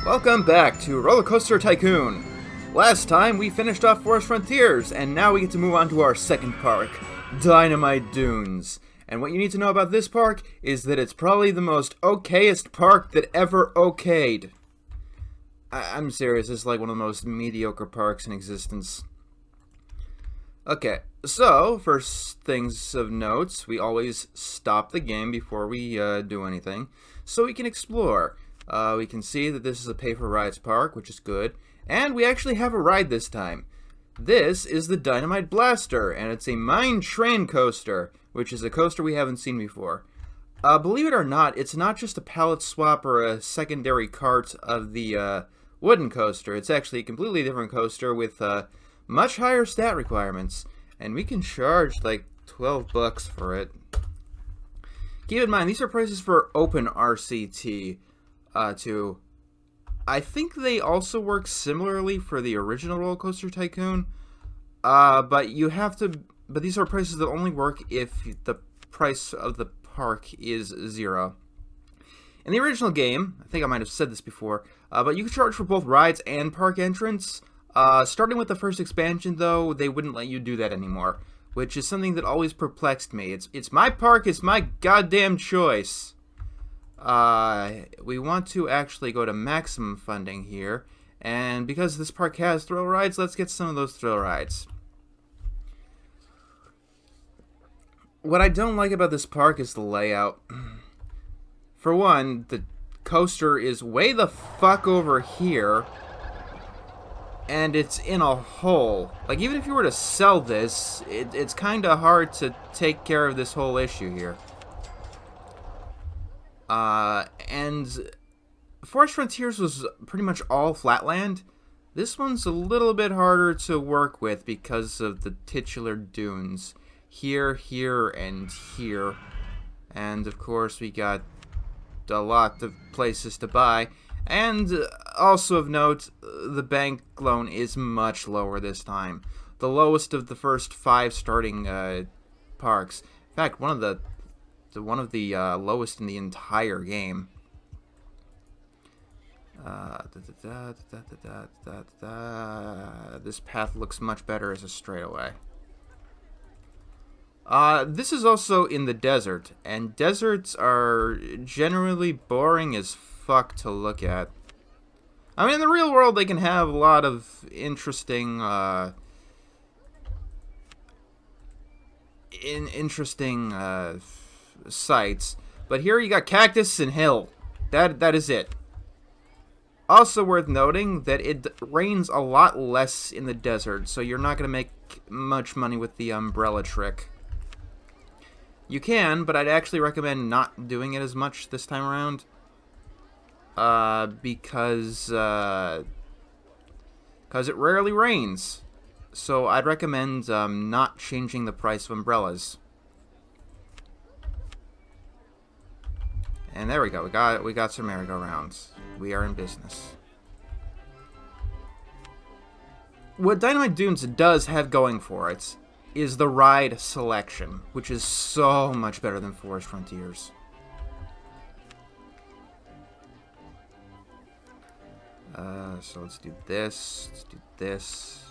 Welcome back to Roller Coaster Tycoon. Last time we finished off Forest Frontiers, and now we get to move on to our second park, Dynamite Dunes. And what you need to know about this park is that it's probably the most okayest park that ever okayed. I'm serious, it's like one of the most mediocre parks in existence. Okay, so first things of note, we always stop the game before we do anything, so we can explore. We can see that this is a pay-for-rides park, which is good, and we actually have a ride this time. This is the Dynamite Blaster, and it's a mine train coaster, which is a coaster we haven't seen before. Believe it or not, it's not just a pallet swap or a secondary cart of the wooden coaster. It's actually a completely different coaster with much higher stat requirements, and we can charge like 12 bucks for it. Keep in mind, these are prices for OpenRCT2. I think they also work similarly for the original Roller Coaster Tycoon, but these are prices that only work if the price of the park is 0. In the original game, I think I might have said this before, but you could charge for both rides and park entrance. Starting with the first expansion, though, they wouldn't let you do that anymore, which is something that always perplexed me. It's my park, it's my goddamn choice. We want to actually go to maximum funding here, and because this park has thrill rides, let's get some of those thrill rides. What I don't like about this park is the layout. For one, the coaster is way the fuck over here, and it's in a hole. Like, even if you were to sell this, it's kinda hard to take care of this whole issue here. And Forest Frontiers was pretty much all flatland. This one's a little bit harder to work with because of the titular dunes. Here, here, and here. And of course we got a lot of places to buy. And also of note, the bank loan is much lower this time. The lowest of the first 5 starting parks. In fact, one of the lowest in the entire game. This path looks much better as a straightaway. This is also in the desert, and deserts are generally boring as fuck to look at. I mean, in the real world, they can have a lot of interesting, sights, but here you got cactus and hill. That is it. Also worth noting that it rains a lot less in the desert, so you're not going to make much money with the umbrella trick. You can, but I'd actually recommend not doing it as much this time around, because it rarely rains. So I'd recommend not changing the price of umbrellas. And there we go. We got some merry-go-rounds. We are in business. What Dynamite Dunes does have going for it is the ride selection, which is so much better than Forest Frontiers. So let's do this. Let's do this.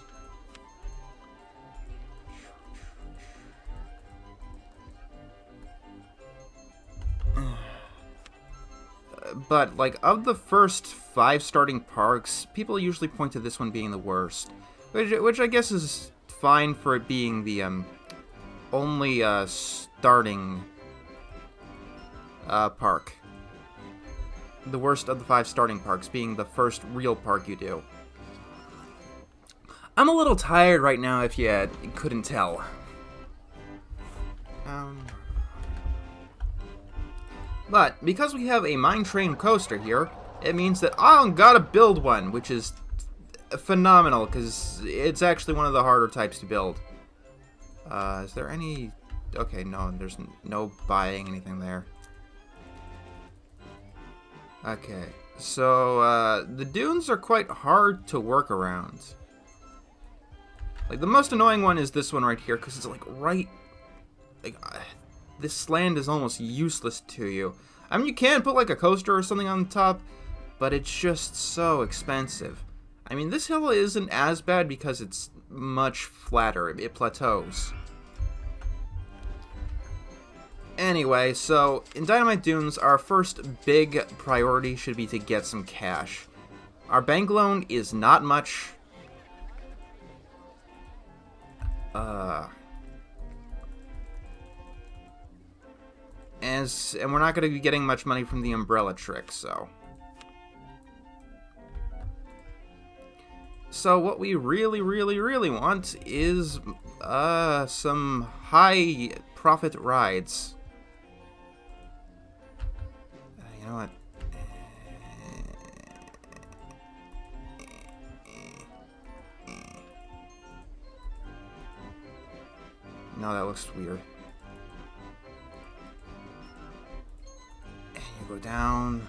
But, like, of the first 5 starting parks, people usually point to this one being the worst. Which I guess is fine for it being the only starting park. The worst of the 5 starting parks being the first real park you do. I'm a little tired right now if you couldn't tell. But, because we have a mine train coaster here, it means that I gotta build one, which is phenomenal, because it's actually one of the harder types to build. Is there any... Okay, no, there's no buying anything there. Okay, so, the dunes are quite hard to work around. Like, the most annoying one is this one right here, because it's, like, this land is almost useless to you. I mean, you can put, like, a coaster or something on the top, but it's just so expensive. I mean, this hill isn't as bad because it's much flatter. It plateaus. Anyway, so in Dynamite Dunes, our first big priority should be to get some cash. Our bank loan is not much. And we're not going to be getting much money from the umbrella trick, so. So what we really, really, really want is some high profit rides. You know what? No, that looks weird. And you go down.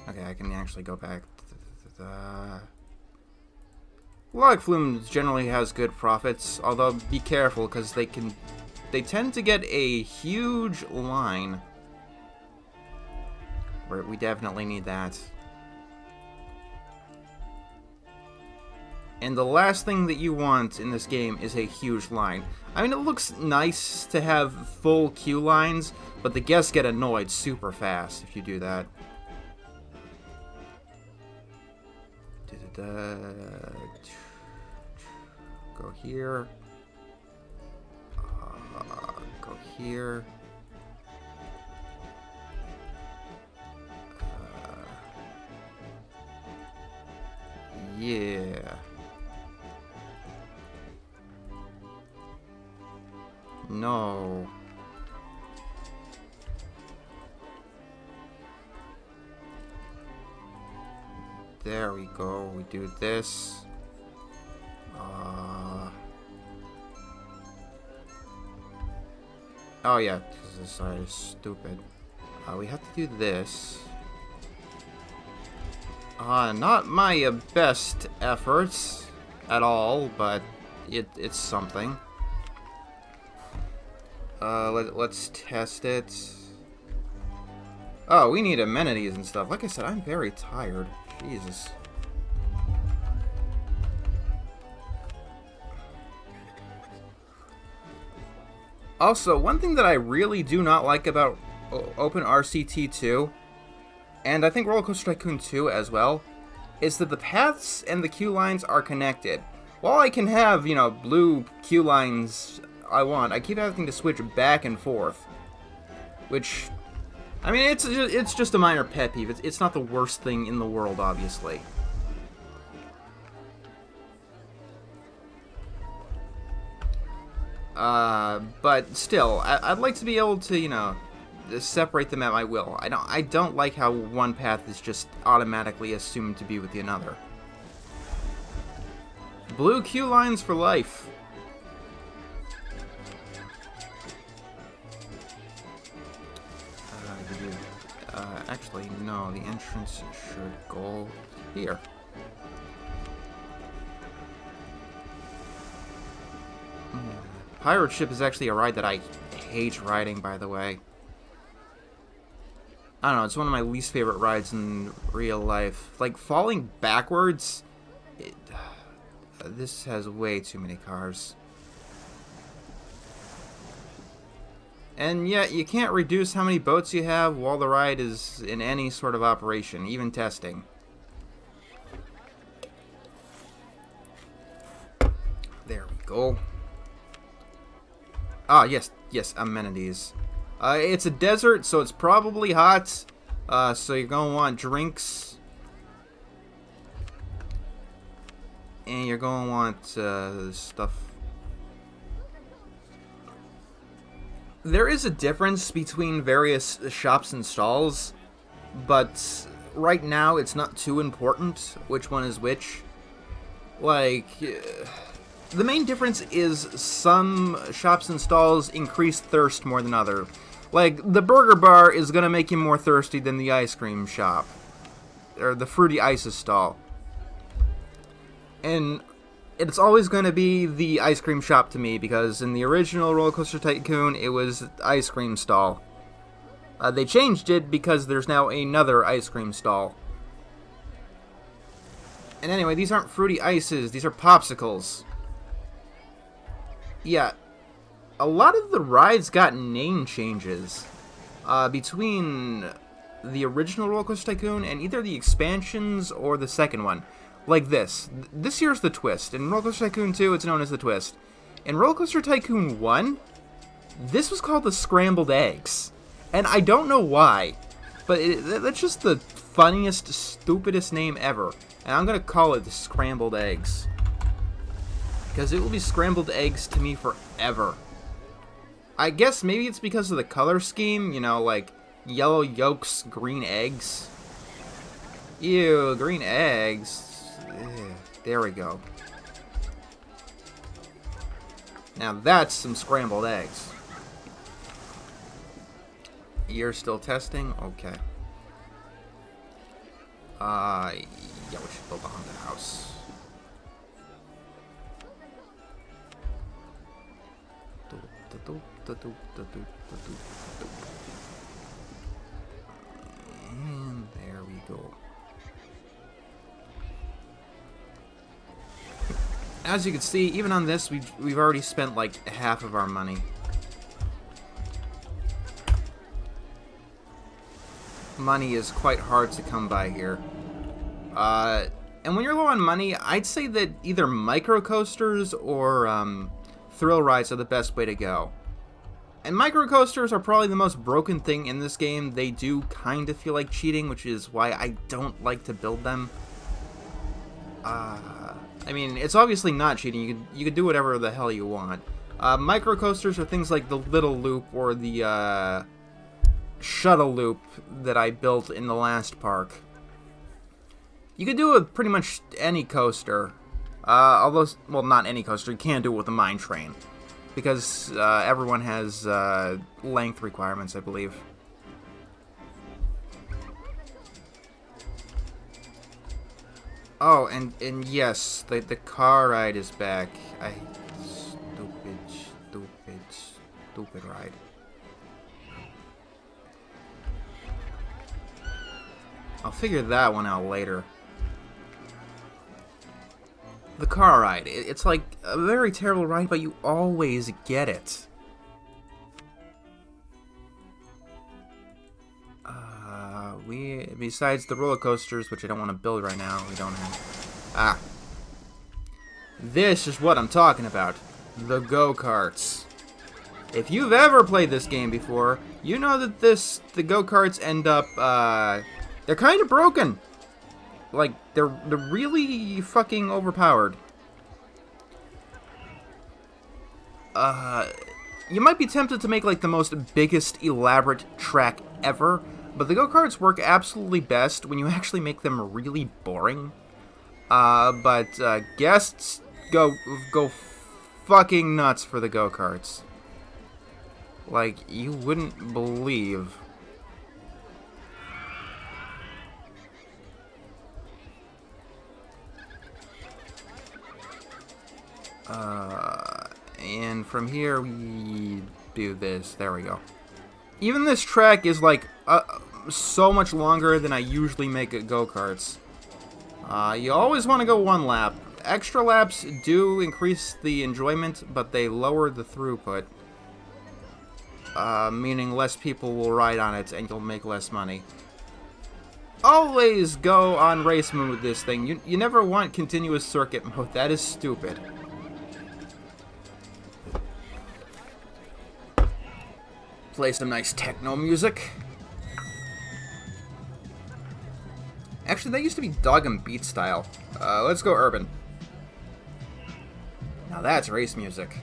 Okay, I can actually go back. Log Flume generally has good profits, although be careful because they tend to get a huge line. Where we definitely need that. And the last thing that you want in this game is a huge line. I mean, it looks nice to have full queue lines, but the guests get annoyed super fast if you do that. Go here. Go here. Yeah. No. There we go. We do this. Oh yeah, this side is stupid. We have to do this. Not my best efforts at all, but it's something. Let's test it. Oh, we need amenities and stuff. Like I said, I'm very tired. Jesus. Also, one thing that I really do not like about OpenRCT2, and I think Roller Coaster Tycoon 2 as well, is that the paths and the queue lines are connected. While I can have, you know, blue queue lines I want, I keep having to switch back and forth. Which, I mean, it's just a minor pet peeve. It's not the worst thing in the world, obviously. But still, I'd like to be able to, you know, separate them at my will. I don't like how one path is just automatically assumed to be with the another. Blue queue lines for life. Actually, no, the entrance should go here. Pirate Ship is actually a ride that I hate riding, by the way. I don't know, it's one of my least favorite rides in real life. Like, falling backwards, this has way too many cars. And yet, you can't reduce how many boats you have while the ride is in any sort of operation, even testing. There we go. Ah, yes, amenities. It's a desert, so it's probably hot. So you're going to want drinks. And you're going to want stuff. There is a difference between various shops and stalls, but right now it's not too important which one is which. Like, the main difference is some shops and stalls increase thirst more than others. Like, the burger bar is going to make you more thirsty than the ice cream shop. Or the fruity ices stall. And it's always going to be the ice cream shop to me, because in the original Roller Coaster Tycoon, it was ice cream stall. They changed it because there's now another ice cream stall. And anyway, these aren't fruity ices, these are popsicles. Yeah, a lot of the rides got name changes between the original Roller Coaster Tycoon and either the expansions or the second one. Like this. This here's the Twist. In Roller Coaster Tycoon 2, it's known as the Twist. In Roller Coaster Tycoon 1, this was called the Scrambled Eggs. And I don't know why, but that's just the funniest, stupidest name ever. And I'm going to call it the Scrambled Eggs. Because it will be scrambled eggs to me forever. I guess maybe it's because of the color scheme, you know, like yellow yolks, green eggs. Ew, green eggs. Ugh, there we go. Now that's some scrambled eggs. You're still testing? Okay. Yeah, we should build a haunted house. And there we go. As you can see, even on this, we've already spent like half of our money. Money is quite hard to come by here. And when you're low on money, I'd say that either micro coasters or thrill rides are the best way to go. And micro coasters are probably the most broken thing in this game. They do kind of feel like cheating, which is why I don't like to build them. I mean, it's obviously not cheating. You could do whatever the hell you want. Micro coasters are things like the Little Loop or the Shuttle Loop that I built in the last park. You could do it with pretty much any coaster. Although, well, not any coaster. You can't do it with a mine train. Because everyone has length requirements, I believe. Oh, and yes, the car ride is back. Stupid ride. I'll figure that one out later. The car ride. It's like a very terrible ride, but you always get it. Besides the roller coasters, which I don't want to build right now, we don't have. This is what I'm talking about. The Go-Karts. If you've ever played this game before, you know that the Go-Karts end up, they're kind of broken. Like, they're really fucking overpowered. You might be tempted to make, like, the most biggest, elaborate track ever, but the Go-Karts work absolutely best when you actually make them really boring. But guests go fucking nuts for the Go-Karts. Like, you wouldn't believe. And from here we do this. There we go. Even this track is like so much longer than I usually make at Go-Karts. You always want to go one lap. Extra laps do increase the enjoyment, but they lower the throughput. Meaning less people will ride on it and you'll make less money. Always go on race mode with this thing. You never want continuous circuit mode. That is stupid. Play some nice techno music. Actually, that used to be Dog and Beat style. Let's go urban. Now that's race music.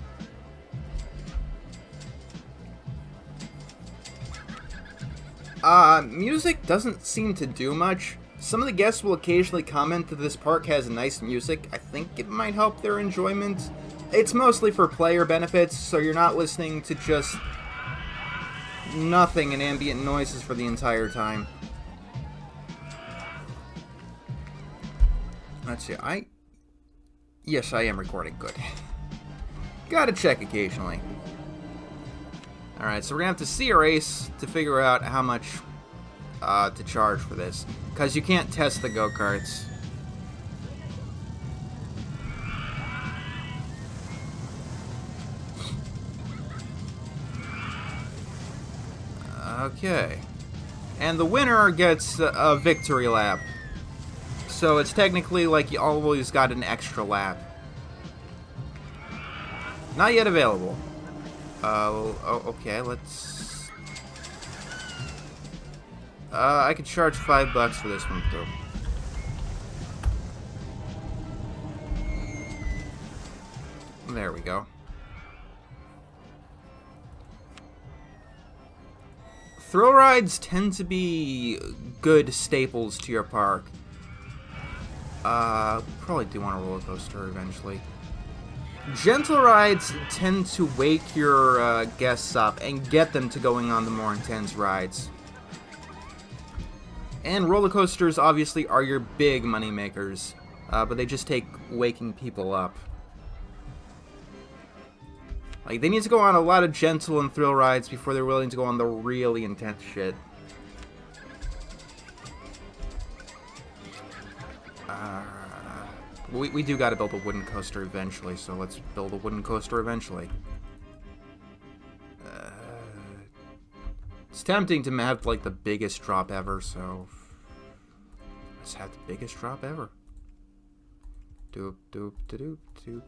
Music doesn't seem to do much. Some of the guests will occasionally comment that this park has nice music. I think it might help their enjoyment. It's mostly for player benefits, so you're not listening to just nothing and ambient noises for the entire time. Let's see, yes, I am recording. Good. Gotta check occasionally. Alright, so we're gonna have to see a race to figure out how much to charge for this. Because you can't test the go-karts. Okay. And the winner gets a victory lap. So it's technically like you always got an extra lap. Not yet available. Okay, let's... I could charge $5 for this one, too. There we go. Thrill rides tend to be good staples to your park. Probably do want a roller coaster eventually. Gentle rides tend to wake your guests up and get them to going on the more intense rides. And roller coasters obviously are your big money makers, but they just take waking people up. Like, they need to go on a lot of gentle and thrill rides before they're willing to go on the really intense shit. We do gotta build a wooden coaster eventually, so let's build a wooden coaster eventually. It's tempting to have, like, the biggest drop ever, so... let's have the biggest drop ever. Doop, doop, doop, doop.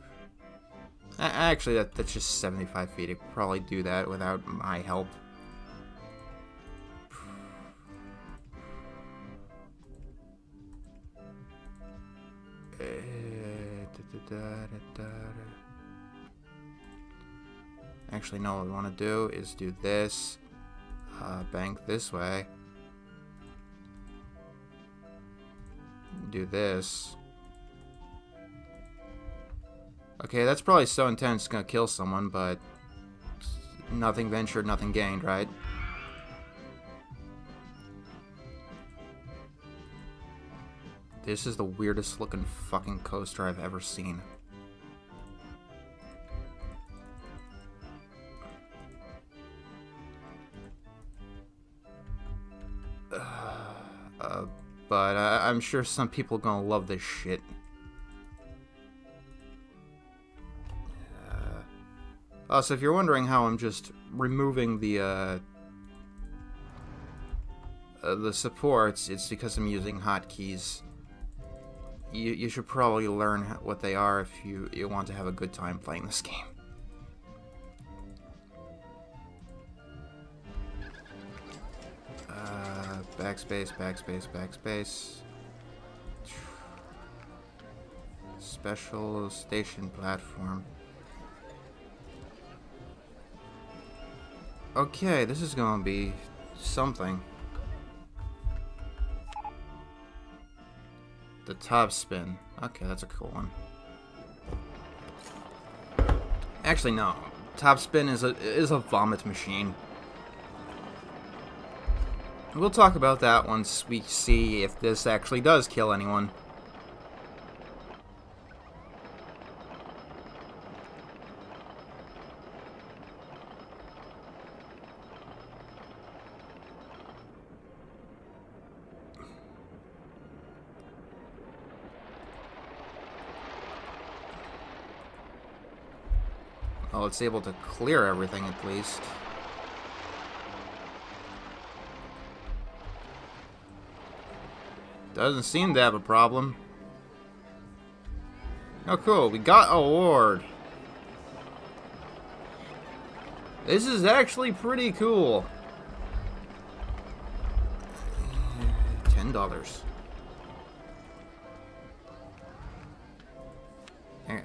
Actually, that's just 75 feet. I could probably do that without my help. Actually, no, what we want to do is do this. Bank this way. Do this. Okay, that's probably so intense it's gonna kill someone, but nothing ventured, nothing gained, right? This is the weirdest looking fucking coaster I've ever seen. But I'm sure some people are gonna love this shit. So if you're wondering how I'm just removing the supports, it's because I'm using hotkeys. You should probably learn what they are if you want to have a good time playing this game. Backspace, backspace, backspace. Special station platform. Okay, this is gonna be something. The top spin. Okay, that's a cool one. Actually, no. Top spin is a vomit machine. We'll talk about that once we see if this actually does kill anyone. Well, it's able to clear everything at least. Doesn't seem to have a problem. Oh, cool. We got an award. This is actually pretty cool. $10.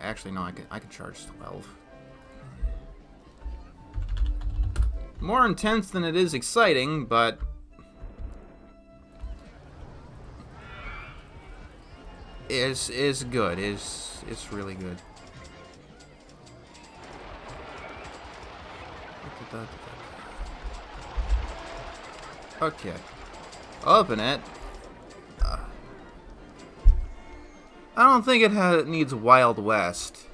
Actually, no, I could charge 12. More intense than it is exciting, but is good. It's really good. Okay. Open it. I don't think it needs Wild West.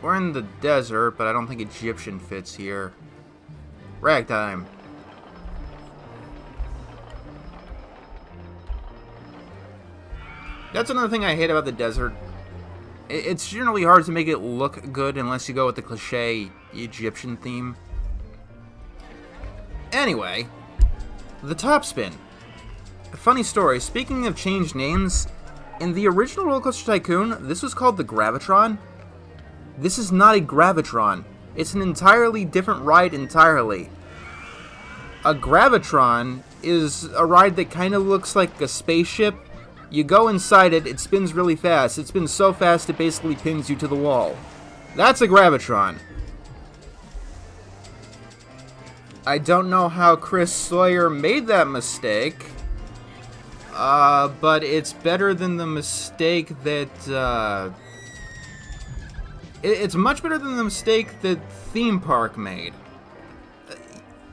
We're in the desert, but I don't think Egyptian fits here. Ragtime. That's another thing I hate about the desert. It's generally hard to make it look good unless you go with the cliche Egyptian theme. Anyway, the top spin. A funny story, speaking of changed names, in the original Roller Coaster Tycoon, this was called the Gravitron. This is not a Gravitron. It's an entirely different ride entirely. A Gravitron is a ride that kind of looks like a spaceship. You go inside it, it spins really fast. It spins so fast it basically pins you to the wall. That's a Gravitron. I don't know how Chris Sawyer made that mistake. But it's better than the mistake that, it's much better than the mistake that Theme Park made.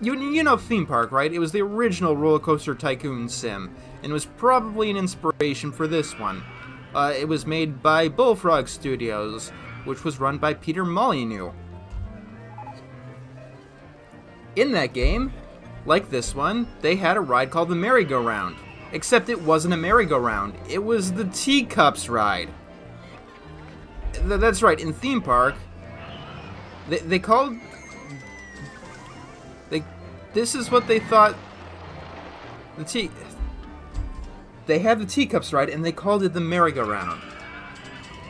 You know Theme Park, right? It was the original Roller Coaster Tycoon sim, and was probably an inspiration for this one. It was made by Bullfrog Studios, which was run by Peter Molyneux. In that game, like this one, they had a ride called the Merry-Go-Round. Except it wasn't a merry-go-round. It was the Teacups ride. That's right, in Theme Park, they called... This is what they thought... They had the Teacups ride, and they called it the merry-go-round.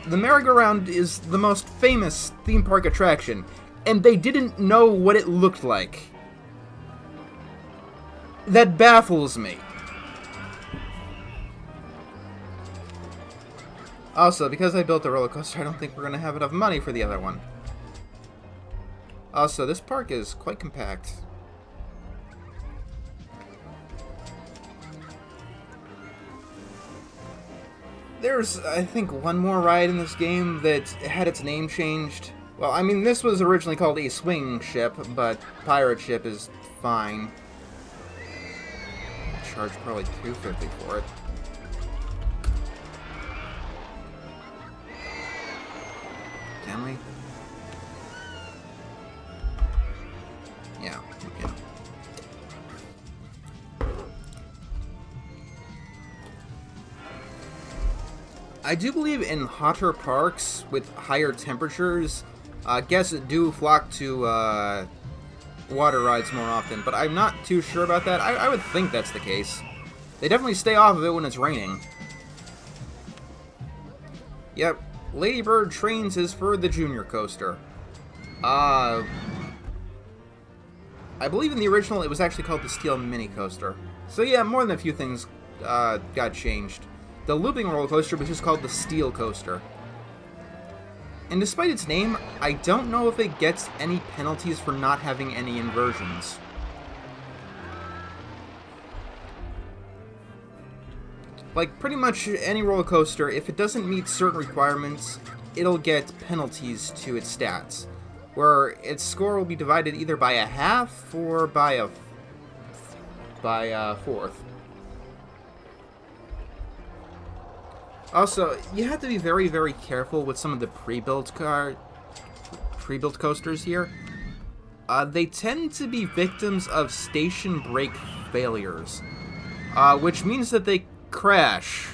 The merry-go-round is the most famous theme park attraction, and they didn't know what it looked like. That baffles me. Also, because I built a roller coaster, I don't think we're going to have enough money for the other one. Also, this park is quite compact. There's, I think, one more ride in this game that had its name changed. Well, I mean, this was originally called a swing ship, but pirate ship is fine. Charge probably $250 for it. Can we? Yeah, we can. I do believe in hotter parks with higher temperatures, guests do flock to water rides more often, but I'm not too sure about that. I would think that's the case. They definitely stay off of it when it's raining. Yep. Lady Bird Trains is for the junior coaster. I believe in the original it was actually called the Steel Mini Coaster. So yeah, more than a few things got changed. The looping roller coaster was just called the Steel Coaster. And despite its name, I don't know if it gets any penalties for not having any inversions. Like, pretty much any roller coaster, if it doesn't meet certain requirements, it'll get penalties to its stats, where its score will be divided either by a half or by a fourth. Also, you have to be very, very careful with some of the pre-built coasters here. They tend to be victims of station brake failures, which means that they crash